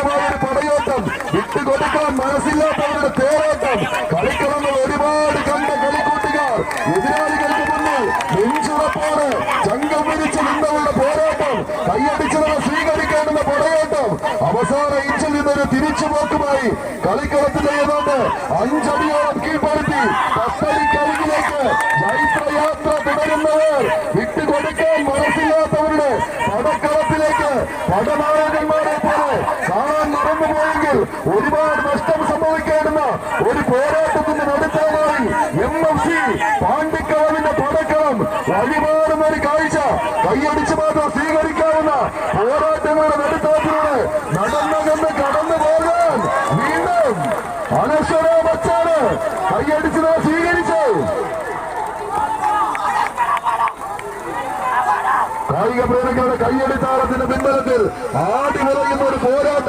അതിശക്തമായ ഒരു പടയോട്ടം, വിട്ടുകൊടുക്കാൻ മനസ്സില്ലാത്തവരുടെ തേരോട്ടം. കളിക്കളങ്ങൾ ഒരുപാട് കണ്ട കളിക്കൂട്ടുകാർ എതിരാളികൾക്ക് മുന്നിൽ നെഞ്ചുറപ്പോടെ ചങ്കം പിടിച്ച് നിന്നവരുടെ പോരാട്ടം, കൈയടിച്ചവരെ സ്വീകരിക്കേണ്ടുന്ന പടയോട്ടം. അവസാന ഇഞ്ചിൽ നിന്നൊരു തിരിച്ചുപോക്കുമായി കളിക്കളത്തിലെ ഏതാണ്ട് 5 അടിയോളം കീഴ്പ്പെടുത്തി പത്തടിക്കരികിലേക്ക് ജൈത്രയാത്ര തുടരുന്നവർ, വിട്ടുകൊടുക്കാൻ മനസ്സില്ലാത്തവരുടെ പടക്കളത്തിലേക്ക് പടനായകന്മാരെ പോലെ കാണാൻ മറന്നുപോയെങ്കിൽ ഒരുപാട് നഷ്ടം സംഭവിക്കേണ്ടുന്ന ഒരു പോരാട്ടത്തിന്റെ നടുത്തമായി MFC പാണ്ടിക്കാവിന്റെ പടക്കളം വഴിമാറുന്ന ഒരു കാഴ്ച. കൈയടിച്ച് മാത്രം സ്വീകരിക്കാവുന്ന പോരാട്ടങ്ങളുടെ നടുത്തത്തിലൂടെ നടന്നകന്ന് കടന്നു പോകാൻ വീണ്ടും അനശ്വര ബച്ചാണ് കൈയടിച്ചത് സ്വീകരിച്ചു. കായിക പ്രേമികളുടെ കൈയടിത്താളത്തിന്റെ പിൻബലത്തിൽ ആടി നിറയുന്ന ഒരു പോരാട്ടം.